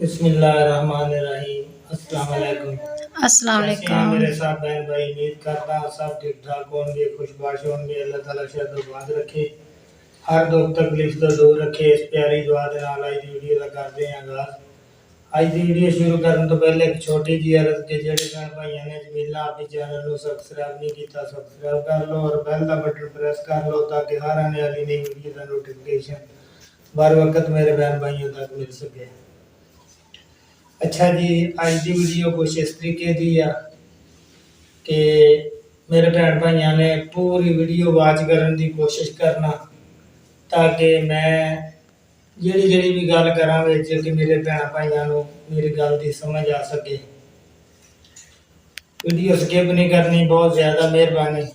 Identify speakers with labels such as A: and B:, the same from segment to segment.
A: बिस्मिल्लाहिर्रहमानिर्रहीम। अस्सलाम वालेकुम।
B: अस्सलाम
A: कैसे हैं
B: वालेकुम।
A: मेरे साथ बहन भाई? उम्मीद करता हूँ सब ठीक ठाक होंगे, खुशबाश होंगे। अल्लाह ताला शर्त रखे, हर दुख तकलीफ तो दूर रखे। इस प्यारी दुआ के नाल आज की वीडियो का करते हैं आगाज़। आज की वीडियो शुरू करने तो पहले एक छोटी जी अर्ज के जेडे भैन भाइयों ने जमीला आपके चैनल को सब्सक्राइब नहीं किया, सब्सक्राइब कर लो और बेल का बटन प्रेस कर लो ताकि हर आने वाली नई वीडियो का नोटिफिकेशन बर वक्त मेरे बहन भाइयों तक मिल सके। अच्छा जी, आज की वीडियो कुछ इस तरीके की है कि मेरे भैन भाइयों ने पूरी वीडियो वाच करने की कोशिश करना ताकि मैं जी जी भी गल करा कि मेरे भैन भाइयों को मेरी गल की समझ आ सके। वीडियो स्किप नहीं करनी, बहुत ज़्यादा मेहरबानी।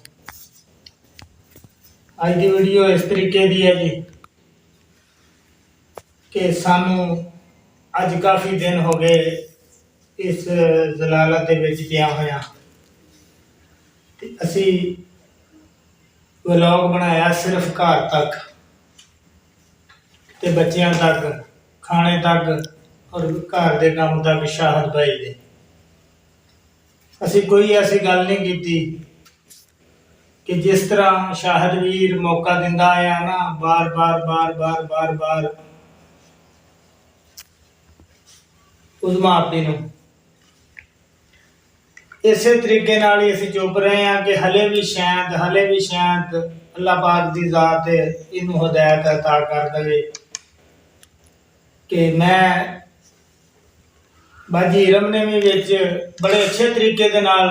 A: आज की वीडियो इस तरीके की है जी कि सानू अज काफ़ी दिन हो गए इस जलालत के पिया होया। असी व्लॉग बनाया सिर्फ घर तक ते बच्चों तक, खाने तक और घर के काम तक शाहद भाई दे। असी कोई ऐसी गल नहीं की कि जिस तरह शाहद वीर मौका दिंदा आया ना बार बार बार बार बार बार उजमा आपी नूं इसे तरीके नाल ही असीं चुप रहे हैं कि हले भी शायद अल्लाह पाक की जात इनू हदायत अता कर दे कि मैं बाजी रमने में बड़े अच्छे तरीके दे नाल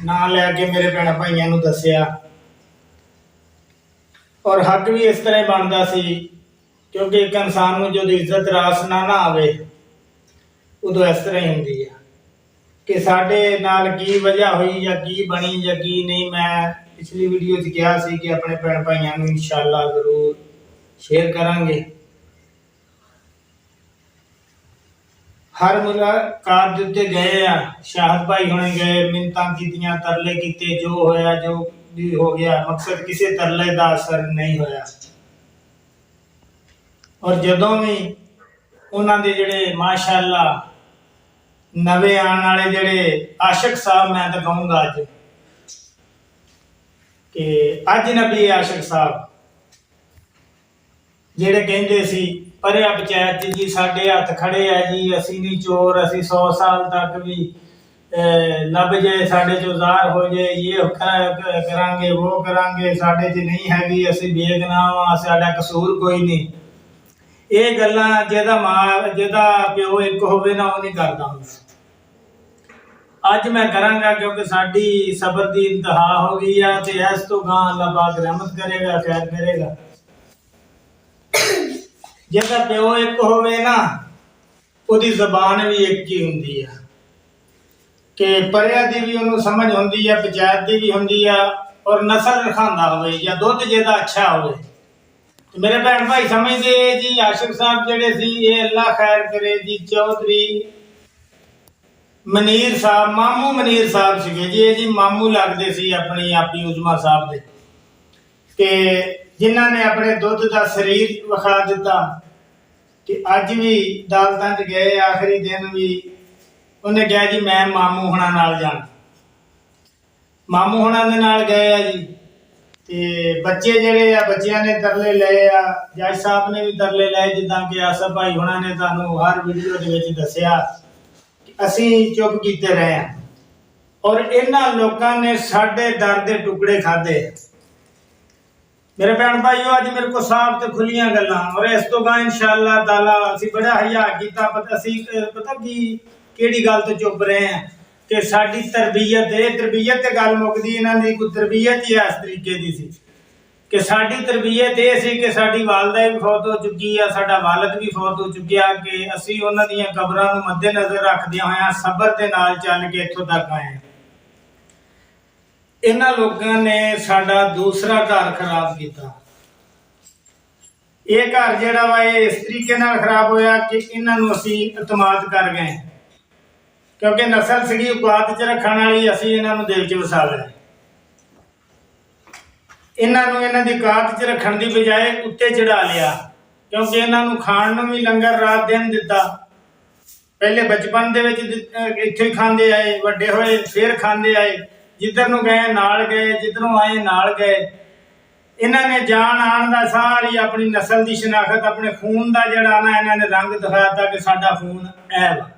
A: ना लैके मेरे भैन भाइयों नूं दस्सिया और हक भी इस तरह बनता सी क्योंकि एक इंसान नूं जो इज्जत रास ना आवे उदों इस तरह ही होंदी है कि साडे नाल की वजह हुई या की बनी या की नहीं। मैं पिछली वीडियो च कहा सी कि अपने भैन भाइयों को इंशाअल्लाह जरूर शेयर करांगे। हर मुलाकात के उत्ते गए आ, शाहद भाई होने गए, मिन्नतां कीतियां, तरले कीते, जो होया जो भी हो गया, मकसद किसी तरले का असर नहीं होया। और जदों भी उन्हां दे जिहड़े माशाअल्लाह नवे आने वाले जिहड़े आशिक साहब, मैं तो कहूँगा अज कि अज नबी आशिक साहब जिहड़े कहंदे सी परे पंचायत जी साडे हथ खड़े है जी, असी नहीं चोर, असी 100 साल तक भी लब जाए साडे चो ज़ाहिर हो जाए, ये करांगे वो करांगे, साडे च नहीं हैगी, असी बेगनाम हाँ, साडा कसूर कोई नहीं। ये गल्लां जिहदा मां जिहदा प्यो एक होवे ना वो नहीं करदा हुंदा। अज मैं करांगा क्योंकि साडी सबर की इंतहा हो गई है ते इस तो गां अल्लाह पाक रहमत करेगा, खैर करेगा। जिहदा प्यो एक होवे ना उहदी ज़बान भी एक ही हुंदी है कि परिया दी भी उन्होंने समझ होंदी है, पंचायत की भी होंदी है और नस्ल रखांदा होवे या दुध जिहदा अच्छा होवे। तो मेरे भैन भाई समझते जी आशिक साहब जिहड़े सी ये अल्लाह खैर करे जी, चौधरी मनीर साहब, मामू मनीर साहब सीगे जी, ये जी मामू लगते सी अपनी आपी उजमा साहब दे कि जिन्हां ने अपने दुध का शरीर विखा दिता कि अज भी अदालतां च गए, आखिरी दिन भी उन्हें कहा जी मैं मामू होना नाल जाना, मामू होना दे नाल गए आ जी। ते बच्चे जिहड़े आ बच्चियां ने तरले लए आ, जज साहब ने भी तरले लए, जिद्दां कि आसफ भाई होना ने तुहानूं हर वीडियो दे विच दस्सिया कि असीं चुप कीते रहे हैं और इन्हां लोकां ने साडे दर दे टुकड़े खाधे। मेरे भैन भाइयों अज मेरे को साफ ते खुलियां गल्लां और इस तो गां इंशाअल्लाह ताला असीं बड़ा हया कीता। असीं पता की किहड़ी गल तो चुप रहे हैं कि साडी तरबियत ते गल मुकदी, इन्हां दी कोई तरबियत ही इस तरीके दी सी कि साडी तरबियत ये सी कि साडी वालदा भी फौत हो चुकी है, साडा वालिद भी फौत हो चुकिया कि असीं उन्हां दीयां कबरां नूं मद्देनज़र रखदियां होइयां सबर दे नाल चल के इत्थों तक आए हैं। इन्हां लोकां ने साडा दूसरा घर खराब किया। ये घर जिहड़ा वा इस तरीके नाल खराब होया कि इन्हां नूं असीं इतमाद कर गए क्योंकि नस्ल सीगी औकात च रखण वाली, असीं इन्हां नूं दिल च वसा लिया। इन्हां नूं इन्हां दी औकात च रखण दी बजाय उत्ते चढ़ा लिया क्योंकि इन्हां नूं खाण नूं भी लंगर रात दिन दिता ਪਹਿਲੇ ਬਚਪਨ ਦੇ ਵਿੱਚ ਇੱਥੇ ਹੀ ਖਾਂਦੇ ਆਏ, ਵੱਡੇ ਹੋਏ ਫਿਰ ਖਾਂਦੇ ਆਏ, ਜਿੱਧਰ ਨੂੰ ਗਏ ਨਾਲ ਗਏ, ਜਿੱਧਰੋਂ ਆਏ ਨਾਲ ਗਏ। ਇਹਨਾਂ ਨੇ ਜਾਣ ਆਉਣ ਦਾ ਸਾਰੀ ਆਪਣੀ ਨਸਲ ਦੀ ਸ਼ਨਾਖਤ, ਆਪਣੇ ਖੂਨ ਦਾ ਜਿਹੜਾ ਨਾ ਇਹਨਾਂ ਨੇ ਰੰਗ ਦਿਖਾਤਾ ਕਿ ਸਾਡਾ ਖੂਨ ਇਹ ਵਾ।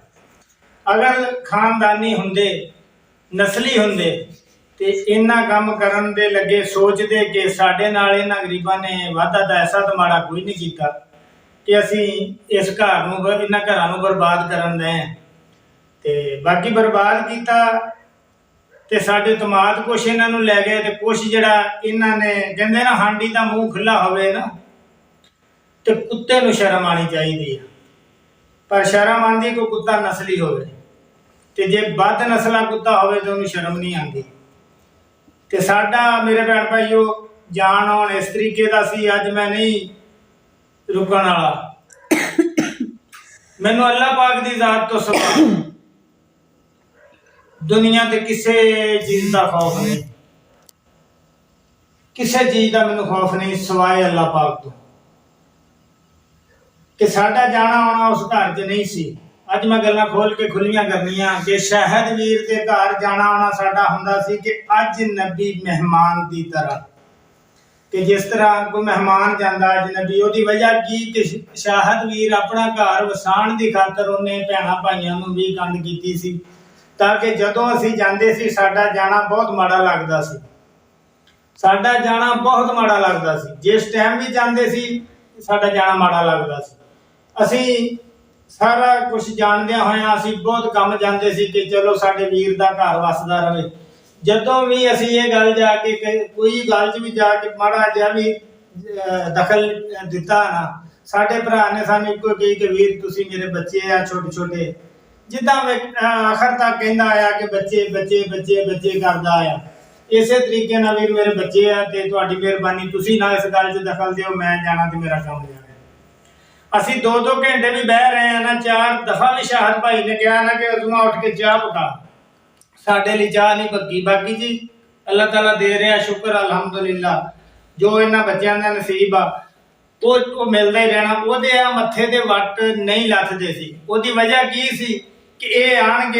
A: ਅਗਰ ਖਾਨਦਾਨੀ ਹੁੰਦੇ, ਨਸਲੀ ਹੁੰਦੇ ਤੇ ਇਹਨਾਂ ਕੰਮ ਕਰਨ ਦੇ ਲੱਗੇ, ਸੋਚਦੇ ਕਿ ਸਾਡੇ ਨਾਲ ਇਹਨਾਂ ਗਰੀਬਾਂ ਨੇ ਵਾਧਾ ਤਾਂ ਐਸਾ ਤਾਂ ਮਾੜਾ ਕੋਈ ਨਹੀਂ ਕੀਤਾ ਕਿ ਅਸੀਂ ਇਸ ਘਰ ਨੂੰ, ਇਹਨਾਂ ਘਰਾਂ ਨੂੰ ਬਰਬਾਦ ਕਰਨ ਦੇ। ਤੇ ਬਾਕੀ ਬਰਬਾਦ ਕੀਤਾ ਤੇ ਸਾਡੇ ਤਮਾਦ ਕੁਛ ਇਹਨਾਂ ਨੂੰ ਲੈ ਗਏ ਤੇ ਕੁਛ ਜਿਹੜਾ ਇਹਨਾਂ ਨੇ ਕਹਿੰਦੇ ਨਾ ਹਾਂਡੀ ਦਾ ਮੂੰਹ ਖੁੱਲਾ ਹੋਵੇ ਨਾ ਤੇ ਕੁੱਤੇ ਨੂੰ ਸ਼ਰਮ ਆਣੀ ਚਾਹੀਦੀ ਹੈ, ਪਰ ਸ਼ਰਮ ਆਉਂਦੀ ਕੋਈ ਕੁੱਤਾ ਨਸਲੀ ਹੋਵੇ, ਤੇ ਜੇ ਵੱਧ ਨਸਲਾ ਕੁੱਤਾ ਹੋਵੇ ਤਾਂ ਉਹਨੂੰ ਸ਼ਰਮ ਨਹੀਂ ਆਉਂਦੀ। ਤੇ ਸਾਡਾ ਮੇਰੇ ਭੈਣ ਭਾਈਓ ਜਾਣ ਆਉਣ ਇਸ ਤਰੀਕੇ ਦਾ ਸੀ। ਅੱਜ ਮੈਂ ਨਹੀਂ ਰੁਕਣ ਵਾਲਾ, ਮੈਨੂੰ ਅੱਲਾਹ ਪਾਕ ਦੀ ਜ਼ਾਤ ਤੋਂ ਸਿਵਾ ਦੁਨੀਆ ਤੇ ਕਿਸੇ ਚੀਜ਼ ਦਾ ਖੌਫ ਨਹੀਂ, ਕਿਸੇ ਚੀਜ਼ ਦਾ ਮੈਨੂੰ ਖੌਫ ਨਹੀਂ ਸਿਵਾਏ ਅੱਲਾਹ ਪਾਕ ਤੋਂ। ਕਿ ਸਾਡਾ ਜਾਣਾ ਆਉਣਾ ਉਸ ਘਰ 'ਚ ਨਹੀਂ ਸੀ। ਅੱਜ ਮੈਂ ਗੱਲਾਂ ਖੋਲ ਕੇ ਖੁੱਲੀਆਂ ਕਰਨੀਆਂ ਕਿ ਸ਼ਾਹਿਦ ਵੀਰ ਦੇ ਘਰ ਜਾਣਾ ਆਉਣਾ ਸਾਡਾ ਹੁੰਦਾ ਸੀ ਕਿ ਅੱਜ ਨਬੀ ਮਹਿਮਾਨ ਦੀ ਤਰ੍ਹਾਂ, ਕਿ ਜਿਸ ਤਰ੍ਹਾਂ ਕੋਈ ਮਹਿਮਾਨ ਜਾਂਦਾ ਅਜਨਬੀ, ਉਹਦੀ ਵਜ੍ਹਾ ਕੀ ਕਿ ਸ਼ਾਹਿਦ ਵੀਰ ਆਪਣਾ ਘਰ ਵਸਾਉਣ ਦੀ ਖਾਤਰ ਉਹਨੇ ਭੈਣਾਂ ਭਾਈਆਂ ਨੂੰ ਵੀ ਕੰਡ ਕੀਤੀ ਸੀ, ਤਾਂ ਕਿ ਜਦੋਂ ਅਸੀਂ ਜਾਂਦੇ ਸੀ ਸਾਡਾ ਜਾਣਾ ਬਹੁਤ ਮਾੜਾ ਲੱਗਦਾ ਸੀ। ਸਾਡਾ ਜਾਣਾ ਬਹੁਤ ਮਾੜਾ ਲੱਗਦਾ ਸੀ, ਜਿਸ ਟਾਈਮ ਵੀ ਜਾਂਦੇ ਸੀ ਸਾਡਾ ਜਾਣਾ ਮਾੜਾ ਲੱਗਦਾ ਸੀ। ਅਸੀਂ ਸਾਰਾ ਕੁਝ ਜਾਣਦਿਆਂ ਹੋਇਆਂ ਅਸੀਂ ਬਹੁਤ ਕੰਮ ਜਾਂਦੇ ਸੀ ਕਿ ਚਲੋ ਸਾਡੇ ਵੀਰ ਦਾ ਘਰ ਵਸਦਾ ਰਹੇ। ਜਦੋਂ ਵੀ ਅਸੀਂ ਇਹ ਗੱਲ ਜਾ ਕੇ ਕੋਈ ਗੱਲ 'ਚ ਵੀ ਜਾ ਕੇ ਮਾੜਾ ਜਿਹਾ ਵੀ ਦਖਲ ਦਿੱਤਾ ਨਾ, ਸਾਡੇ ਭਰਾ ਨੇ ਸਾਨੂੰ ਇੱਕੋ ਕਹੀ ਕਿ ਵੀਰ ਤੁਸੀਂ ਮੇਰੇ ਬੱਚੇ ਆ ਛੋਟੇ ਛੋਟੇ, ਜਿੱਦਾਂ ਆਖਰ ਤੱਕ ਕਹਿੰਦਾ ਆਇਆ ਕਿ ਬੱਚੇ ਬੱਚੇ ਬੱਚੇ ਬੱਚੇ ਕਰਦਾ ਆਇਆ। ਇਸੇ ਤਰੀਕੇ ਨਾਲ ਵੀਰ ਮੇਰੇ ਬੱਚੇ ਆ ਤੇ ਤੁਹਾਡੀ ਮਿਹਰਬਾਨੀ, ਤੁਸੀਂ ਨਾ ਇਸ ਗੱਲ 'ਚ ਦਖਲ ਦਿਓ, ਮੈਂ ਜਾਣਾ ਤੇ ਮੇਰਾ ਕੰਮ ਜਾਣਾ। ਅਸੀਂ 2-2 ਘੰਟੇ ਵੀ ਬਹਿ ਰਹੇ ਆ ਨਾ, 4 ਦਫਾ ਵੀ ਸ਼ਾਹਦ ਭਾਈ ਨੇ ਕਿਹਾ ਨਾ ਕਿ ਉਦੋਂ ਉੱਠ ਕੇ ਚਾਹ ਪਕਾ, ਸਾਡੇ ਲਈ ਚਾਹ ਨਹੀਂ ਪੱਕੀ। ਬਾਕੀ ਜੀ ਅੱਲਾਹ ਤਾਲਾ ਦੇ ਰਿਹਾ, ਸ਼ੁਕਰ ਅਲਹਮਦੁਲਿਲਾ, ਜੋ ਇਹਨਾਂ ਬੱਚਿਆਂ ਦਾ ਨਸੀਬ ਆ ਉਹ ਮਿਲਦਾ ਹੀ ਰਹਿਣਾ। ਉਹਦੇ ਆ ਮੱਥੇ ਦੇ ਵੱਟ ਨਹੀਂ ਲੱਥਦੇ ਸੀ। ਉਹਦੀ ਵਜ੍ਹਾ ਕੀ ਸੀ ਕਿ ਇਹ ਆਣ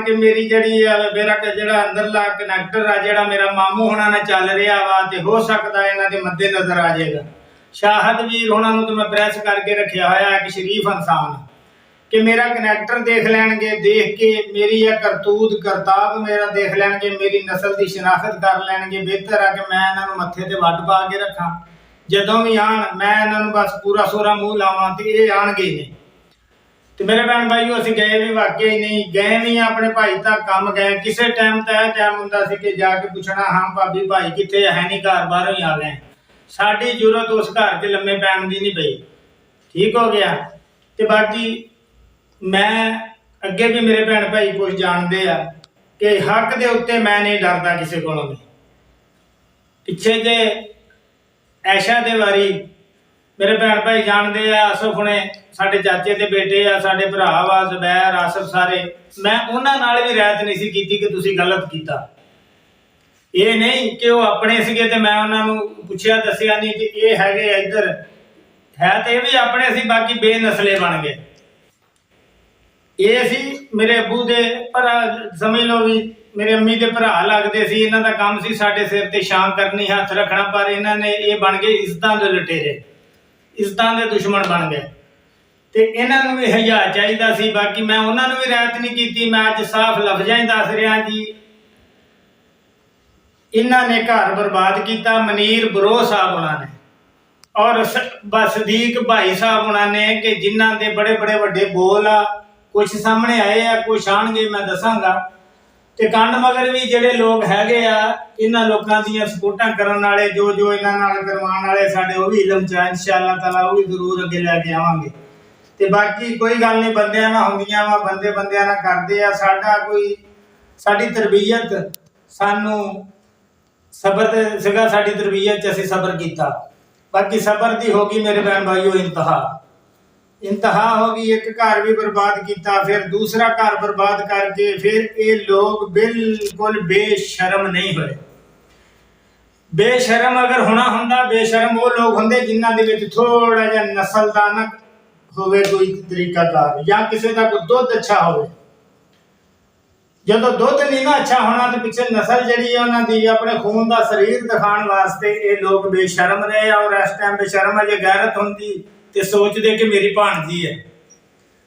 A: ਕੇ ਮੇਰੀ ਜਿਹੜੀ ਮੇਰਾ ਜਿਹੜਾ ਅੰਦਰਲਾ ਕਨੈਕਟਰ ਆ, ਜਿਹੜਾ ਮੇਰਾ ਮਾਮੂ ਹੋਣਾ ਨਾਲ ਚੱਲ ਰਿਹਾ ਵਾ, ਤੇ ਹੋ ਸਕਦਾ ਇਹਨਾਂ ਦੇ ਮੱਦੇ ਨਜ਼ਰ ਆ ਜਾਏਗਾ। ਸ਼ਾਹਦ ਵੀਰ ਹੋਣਾ ਨੂੰ ਤਾਂ ਮੈਂ ਪ੍ਰੈਸ ਕਰਕੇ ਰੱਖਿਆ ਹੋਇਆ ਕਿ ਸ਼ਰੀਫ ਇਨਸਾਨ, ਕਿ ਮੇਰਾ ਕਨੈਕਟਰ ਦੇਖ ਲੈਣਗੇ, ਦੇਖ ਕੇ ਮੇਰੀ ਇਹ ਕਰਤੂਤ ਕਰਤਾਬ ਮੇਰਾ ਦੇਖ ਲੈਣਗੇ, ਮੇਰੀ ਨਸਲ ਦੀ ਸ਼ਨਾਖਤ ਕਰ ਲੈਣਗੇ। ਬਿਹਤਰ ਆ ਕਿ ਮੈਂ ਇਹਨਾਂ ਨੂੰ ਮੱਥੇ ਤੇ ਵੱਟ ਪਾ ਕੇ ਰੱਖਾਂ, ਜਦੋਂ ਵੀ ਆਣ ਮੈਂ ਇਹਨਾਂ ਨੂੰ ਬਸ ਪੂਰਾ ਸੋਰਾ ਮੂੰਹ ਲਾਵਾਂ ਤੇ ਇਹ ਆਣਗੇ ਨੇ। ਤੇ ਮੇਰੇ ਭੈਣ ਭਾਈਓ ਅਸੀਂ ਗਏ ਵੀ ਵਾਕਿਆ ਹੀ ਨਹੀਂ, ਗਏ ਵੀ ਆਪਣੇ ਭਾਈ ਤੱਕ ਕੰਮ ਗਏ। ਕਿਸੇ ਟਾਈਮ ਤਾਂ ਇਹ ਟਾਈਮ ਹੁੰਦਾ ਸੀ ਕਿ ਜਾ ਕੇ ਪੁੱਛਣਾ, ਹਾਂ ਭਾਬੀ ਭਾਈ ਕਿੱਥੇ ਹੈ ਨਹੀਂ ਘਰ, ਬਾਹਰੋਂ ਹੀ ਆ ਗਏ। ਸਾਡੀ ਜ਼ਰੂਰਤ ਉਸ ਘਰ 'ਚ ਲੰਮੇ ਪੈਣ ਦੀ ਨਹੀਂ ਪਈ, ਠੀਕ ਹੋ ਗਿਆ। ਤੇ ਬਾਕੀ ਮੈਂ ਅੱਗੇ ਵੀ ਮੇਰੇ ਭੈਣ ਭਾਈ ਕੁਝ ਜਾਣਦੇ ਆ ਕਿ ਹੱਕ ਦੇ ਉੱਤੇ ਮੈਂ ਨਹੀਂ ਡਰਦਾ ਕਿਸੇ ਕੋਲੋਂ ਵੀ। ਪਿੱਛੇ ਜੇ ਐਸ਼ਾ ਦੇ ਵਾਰੀ ਮੇਰੇ ਭੈਣ ਭਾਈ ਜਾਣਦੇ ਆ, ਅਸਫ ਹੁਣੇ ਸਾਡੇ ਚਾਚੇ ਦੇ ਬੇਟੇ ਆ, ਸਾਡੇ ਭਰਾ ਵਾ ਜ਼ਬੈਰ ਆਸਫ ਸਾਰੇ, ਮੈਂ ਉਹਨਾਂ ਨਾਲ ਵੀ ਰਹਿਤ ਨਹੀਂ ਸੀ ਕੀਤੀ ਕਿ ਤੁਸੀਂ ਗਲਤ ਕੀਤਾ। ਇਹ ਨਹੀਂ ਕਿ ਉਹ ਆਪਣੇ ਸੀਗੇ ਤੇ ਮੈਂ ਉਹਨਾਂ ਨੂੰ ਪੁੱਛਿਆ ਦੱਸਿਆ ਨਹੀਂ ਕਿ ਇਹ ਹੈਗੇ ਇੱਧਰ, ਹੈ ਤੇ ਇਹ ਵੀ ਆਪਣੇ ਸੀ, ਬਾਕੀ ਬੇਨਸਲੇ ਬਣ ਗਏ। ਇਹ ਸੀ ਮੇਰੇ ਅੱਬੂ ਦੇ ਭਰਾ, ਸਮਝ ਲਓ ਵੀ ਮੇਰੇ ਅੰਮੀ ਦੇ ਭਰਾ ਲੱਗਦੇ ਸੀ। ਇਹਨਾਂ ਦਾ ਕੰਮ ਸੀ ਸਾਡੇ ਸਿਰ ਤੇ ਛਾਂ ਕਰਨੀ, ਹੱਥ ਰੱਖਣਾ, ਪਰ ਇਹਨਾਂ ਨੇ ਇਹ ਬਣ ਗਏ ਇੱਜ਼ਤਾਂ ਦੇ ਲੁਟੇਰੇ, ਇੱਜ਼ਤਾਂ ਦੇ ਦੁਸ਼ਮਣ ਬਣ ਗਏ। ਤੇ ਇਹਨਾਂ ਨੂੰ ਵੀ ਹਯਾ ਚਾਹੀਦਾ ਸੀ, ਬਾਕੀ ਮੈਂ ਉਹਨਾਂ ਨੂੰ ਵੀ ਰਹਿਤ ਨਹੀਂ ਕੀਤੀ। ਮੈਂ ਅੱਜ ਸਾਫ਼ ਲਫ਼ਜ਼ਾਂ ਹੀ ਦੱਸ ਰਿਹਾ ਜੀ, ਇਹਨਾਂ ਨੇ ਘਰ ਬਰਬਾਦ ਕੀਤਾ। ਮਨੀਰ ਬਰੋ ਸਾਹਿਬ ਉਹਨਾਂ ਨੇ ਔਰ ਸਦੀਕ ਭਾਈ ਸਾਹਿਬ ਉਹਨਾਂ ਨੇ, ਕਿ ਜਿਨ੍ਹਾਂ ਦੇ ਬੜੇ ਬੜੇ ਵੱਡੇ ਬੋਲ ਆ, ਕੁਛ ਸਾਹਮਣੇ ਆਏ ਆ, ਕੁਛ ਆਉਣਗੇ ਮੈਂ ਦੱਸਾਂਗਾ। ਤੇ ਕੰਡ ਮਗਰ ਵੀ ਜਿਹੜੇ ਲੋਕ ਹੈਗੇ ਆ, ਇਹਨਾਂ ਲੋਕਾਂ ਦੀਆਂ ਸਪੋਰਟਾਂ ਕਰਨ ਵਾਲੇ, ਜੋ ਜੋ ਇਹਨਾਂ ਨਾਲ ਕਰਵਾਉਣ ਵਾਲੇ ਸਾਡੇ, ਉਹ ਵੀ ਇਲਮ ਚ ਇਨਸ਼ਾਅੱਲਾ ਤਾਲਾ ਉਹ ਵੀ ਜ਼ਰੂਰ ਅੱਗੇ ਲੈ ਕੇ ਆਵਾਂਗੇ। ਤੇ ਬਾਕੀ ਕੋਈ ਗੱਲ ਨਹੀਂ, ਬੰਦਿਆਂ ਨਾਲ ਹੁੰਦੀਆਂ ਵਾ, ਬੰਦੇ ਬੰਦਿਆਂ ਨਾਲ ਕਰਦੇ ਆ। ਸਾਡੀ ਤਰਬੀਅਤ ਸਾਨੂੰ ਸਬਰ ਤੇ ਸੀਗਾ, ਸਾਡੀ ਤਰਬੀਅਤ 'ਚ ਅਸੀਂ ਸਬਰ ਕੀਤਾ। ਬਾਕੀ ਸਬਰ ਦੀ ਹੋ ਗਈ ਮੇਰੇ ਭੈਣ ਭਾਈਓ ਇੰਤਹਾ ਹੋ ਗਈ। ਇੱਕ ਘਰ ਵੀ ਬਰਬਾਦ ਕੀਤਾ, ਫਿਰ ਦੂਸਰਾ ਘਰ ਬਰਬਾਦ ਕਰਕੇ ਫਿਰ ਇਹ ਲੋਕ ਬਿਲਕੁਲ ਬੇਸ਼ਰਮ ਨਹੀਂ ਹੋਏ। ਬੇਸ਼ਰਮ ਅਗਰ ਹੋਣਾ ਹੁੰਦਾ, ਬੇਸ਼ਰਮ ਉਹ ਲੋਕ ਹੁੰਦੇ ਜਿਨ੍ਹਾਂ ਦੇ ਵਿੱਚ ਥੋੜਾ ਜਿਹਾ ਨਸਲ ਦਾ ਨਾ ਹੋਵੇ ਕੋਈ ਤਰੀਕਾਕਾਰ, ਜਾਂ ਕਿਸੇ ਦਾ ਕੋਈ ਦੁੱਧ ਅੱਛਾ ਹੋਵੇ। ਜਦੋਂ ਦੁੱਧ ਨਹੀਂ ਨਾ ਅੱਛਾ ਹੋਣਾ ਤੇ ਪਿੱਛੇ ਨਸਲ ਜਿਹੜੀ ਹੈ ਉਹਨਾਂ ਦੀ ਆਪਣੇ ਖੂਨ ਦਾ ਸਰੀਰ ਦਿਖਾਉਣ ਵਾਸਤੇ ਇਹ ਲੋਕ ਬੇਸ਼ਰਮ ਰਹੇ। ਔਰ ਇਸ ਟਾਈਮ ਬੇਸ਼ਰਮ ਹੈ। ਜੇ ਗੈਰਤ ਹੁੰਦੀ ਤੇ ਸੋਚਦੇ ਕਿ ਮੇਰੀ ਭਾਣਜੀ ਹੈ।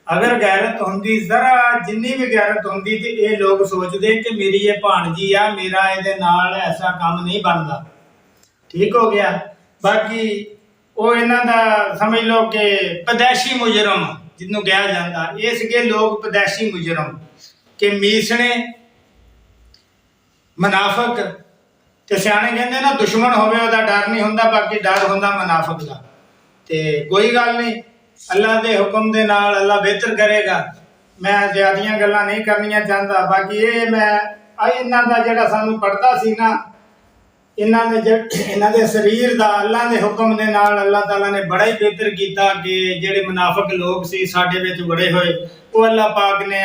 A: ਅਗਰ ਗੈਰਤ ਹੁੰਦੀ, ਜ਼ਰਾ ਜਿੰਨੀ ਵੀ ਗੈਰਤ ਹੁੰਦੀ, ਤੇ ਇਹ ਲੋਕ ਸੋਚਦੇ ਕਿ ਮੇਰੀ ਇਹ ਭਾਣਜੀ ਆ, ਮੇਰਾ ਇਹਦੇ ਨਾਲ ਐਸਾ ਕੰਮ ਨਹੀਂ ਬਣਦਾ। ਠੀਕ ਹੋ ਗਿਆ। ਬਾਕੀ ਉਹ ਇਹਨਾਂ ਦਾ ਸਮਝ ਲਓ ਕਿ ਪਦੈਸ਼ੀ ਮੁਜਰਮ ਜਿਹਨੂੰ ਕਿਹਾ ਜਾਂਦਾ, ਇਹ ਸੀਗੇ ਲੋਕ ਪਦੈਸ਼ੀ ਮੁਜਰਮ ਕਿ ਮੀਸਣੇ ਮੁਨਾਫਕ। ਤੇ ਸਿਆਣੇ ਕਹਿੰਦੇ ਨਾ, ਦੁਸ਼ਮਣ ਹੋਵੇ ਉਹਦਾ ਡਰ ਨਹੀਂ ਹੁੰਦਾ, ਬਾਕੀ ਡਰ ਹੁੰਦਾ ਮੁਨਾਫਕ ਦਾ। ਤੇ ਕੋਈ ਗੱਲ ਨਹੀਂ, ਅੱਲਾ ਦੇ ਹੁਕਮ ਦੇ ਨਾਲ ਅੱਲਾ ਬਿਹਤਰ ਕਰੇਗਾ। ਮੈਂ ਜ਼ਿਆਦੀਆਂ ਗੱਲਾਂ ਨਹੀਂ ਕਰਨੀਆਂ ਚਾਹੁੰਦਾ। ਬਾਕੀ ਇਹ ਮੈਂ ਇਹਨਾਂ ਦਾ ਜਿਹੜਾ ਸਾਨੂੰ ਪੜਦਾ ਸੀ ਨਾ, ਇਹਨਾਂ ਦੇ ਸਰੀਰ ਦਾ ਅੱਲਾ ਦੇ ਹੁਕਮ ਦੇ ਨਾਲ ਅੱਲਾਹ ਤਾਲਾ ਨੇ ਬੜਾ ਹੀ ਬਿਹਤਰ ਕੀਤਾ ਕਿ ਜਿਹੜੇ ਮੁਨਾਫਕ ਲੋਕ ਸੀ ਸਾਡੇ ਵਿੱਚ ਬੜੇ ਹੋਏ, ਉਹ ਅੱਲਾਹ ਪਾਕ ਨੇ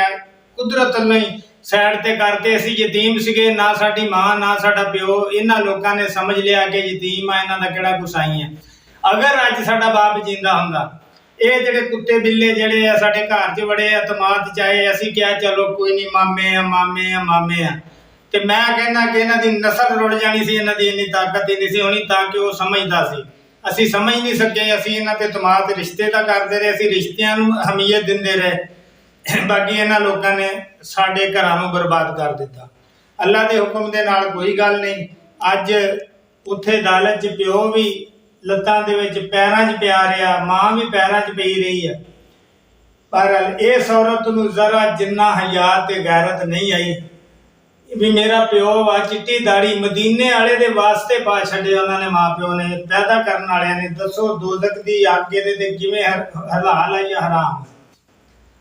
A: ਕੁਦਰਤ ਨਹੀਂ ਸਾਈਡ ਤੇ ਕਰਤੇ। ਅਸੀਂ ਯਤੀਮ ਸੀਗੇ, ਨਾ ਸਾਡੀ ਮਾਂ ਨਾ ਸਾਡਾ ਪਿਓ। ਇਹਨਾਂ ਲੋਕਾਂ ਨੇ ਸਮਝ ਲਿਆ ਕਿ ਯਤੀਮ ਆ, ਇਹਨਾਂ ਦਾ ਕਿਹੜਾ ਗੁਸਾਈ ਹੈ। ਅਗਰ ਅੱਜ ਸਾਡਾ ਬਾਪ ਜਿੰਦਾ ਹੁੰਦਾ, ਇਹ ਜਿਹੜੇ ਕੁੱਤੇ ਬਿੱਲੇ ਜਿਹੜੇ ਆ ਸਾਡੇ ਘਰ 'ਚ ਬੜੇ ਅਤਮਾਦ ਚਾਹੇ, ਅਸੀਂ ਕਿਹਾ ਚਲੋ ਕੋਈ ਨਹੀਂ, ਮਾਮੇ ਆ ਮਾਮੇ ਆ ਮਾਮੇ ਆ। ਤੇ ਮੈਂ ਕਹਿੰਦਾ ਕਿ ਇਹਨਾਂ ਦੀ ਨਸਲ ਰੁੜ ਜਾਣੀ ਸੀ। ਇਹਨਾਂ ਦੀ ਇੰਨੀ ਤਾਕਤ ਹੀ ਨਹੀਂ ਸੀ ਹੋਣੀ ਤਾਂ ਕਿ ਉਹ ਸਮਝਦਾ ਸੀ। ਅਸੀਂ ਸਮਝ ਨਹੀਂ ਸਕੇ। ਅਸੀਂ ਇਹਨਾਂ ਤੇ ਤਮਾਦ ਰਿਸ਼ਤੇ ਤਾਂ ਕਰਦੇ ਰਹੇ, ਅਸੀਂ ਰਿਸ਼ਤਿਆਂ ਨੂੰ ਅਹਿਮੀਅਤ ਦਿੰਦੇ ਰਹੇ। ਬਾਕੀ ਇਹਨਾਂ ਲੋਕਾਂ ਨੇ ਸਾਡੇ ਘਰਾਂ ਨੂੰ ਬਰਬਾਦ ਕਰ ਦਿੱਤਾ। ਅੱਲਾ ਦੇ ਹੁਕਮ ਦੇ ਨਾਲ ਕੋਈ ਗੱਲ ਨਹੀਂ। ਅੱਜ ਉੱਥੇ ਅਦਾਲਤ 'ਚ ਪਿਓ ਵੀ ਲੱਤਾਂ ਦੇ ਵਿੱਚ ਪੈਰਾਂ 'ਚ ਪਿਆ ਰਿਹਾ, ਮਾਂ ਵੀ ਪੈਰਾਂ 'ਚ ਪਈ ਰਹੀ ਹੈ। ਪਰ ਇਸ ਔਰਤ ਨੂੰ ਜ਼ਰਾ ਜਿੰਨਾ ਹਯਾ ਤੇ ਗੈਰਤ ਨਹੀਂ ਆਈ ਵੀ ਮੇਰਾ ਪਿਓ ਵਾ ਚਿੱਟੀ ਦਾੜੀ ਮਦੀਨੇ ਵਾਲੇ ਦੇ ਵਾਸਤੇ ਪਾ ਛੱਡਿਆ ਉਹਨਾਂ ਨੇ, ਮਾਂ ਪਿਓ ਨੇ, ਪੈਦਾ ਕਰਨ ਵਾਲਿਆਂ ਨੇ। ਦੱਸੋ ਦੋਜ਼ਖ ਦੀ ਅੱਗ ਇਹਦੇ ਤੇ ਕਿਵੇਂ ਹਲਾਲ ਹੈ ਜਾਂ ਹਰਾਮ।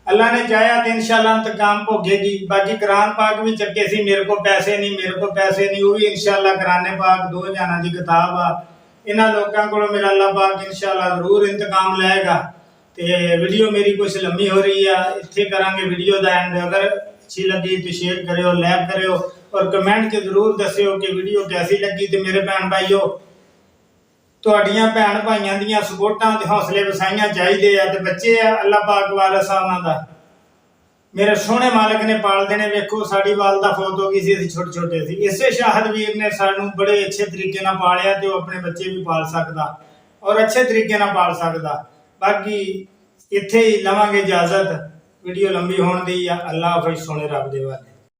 A: ਅੱਲਾ ਨੇ ਚਾਹਿਆ ਤੇ ਇਨਸ਼ਾਅੱਲਾ ਇੰਤਕਾਮ ਭੋਗੇਗੀ। ਬਾਕੀ ਕੁਰਾਨ ਪਾਕ ਵੀ ਚੱਕੇ ਸੀ, ਮੇਰੇ ਕੋਲ ਪੈਸੇ ਨਹੀਂ, ਮੇਰੇ ਕੋਲ ਪੈਸੇ ਨਹੀਂ, ਉਹ ਵੀ ਇਨਸ਼ਾਅੱਲਾ ਕੁਰਾਨ ਪਾਕ ਦੋ ਜਹਾਨਾਂ ਦੀ ਕਿਤਾਬ ਆ। ਇਹਨਾਂ ਲੋਕਾਂ ਕੋਲੋਂ ਮੇਰਾ ਅੱਲਾ ਪਾਕ ਇਨਸ਼ਾਅੱਲਾ ਜ਼ਰੂਰ ਇੰਤਕਾਮ ਲਏਗਾ। ਤੇ ਵੀਡੀਓ ਮੇਰੀ ਕੁਛ ਲੰਮੀ ਹੋ ਰਹੀ ਆ, ਇੱਥੇ ਕਰਾਂਗੇ ਵੀਡੀਓ ਦਾ ਐਂਡ। ਅਗਰ अच्छी लगी तो शेयर करो, लाइक करो और कमेंट च जरूर दस्यो कि वीडियो कैसी लगी। तो मेरे भैन भाईओ, तुहाडियां भैन भाइयों ਦੀਆਂ सपोर्टां ते हौसले वसाइयां चाहिए आ। ते बच्चे आ अल्लाह पाक वारस आ उन्हां दा, मेरे सोहने मालिक ने पालदे ने। वेखो साडी वालदा फौत हो गई सी, असीं छोटे छोटे सी। इसे शाहद वीर ने सानू बड़े अच्छे तरीके नाल पालिया ते ओह अपने बच्चे भी पाल सकदा और अच्छे तरीके नाल पाल सकदा। बाकी इत्थे ही लवांगे इजाजत, वीडियो लंबी होने दी। अल्लाह हाफिज़, सोने रब दे वाले।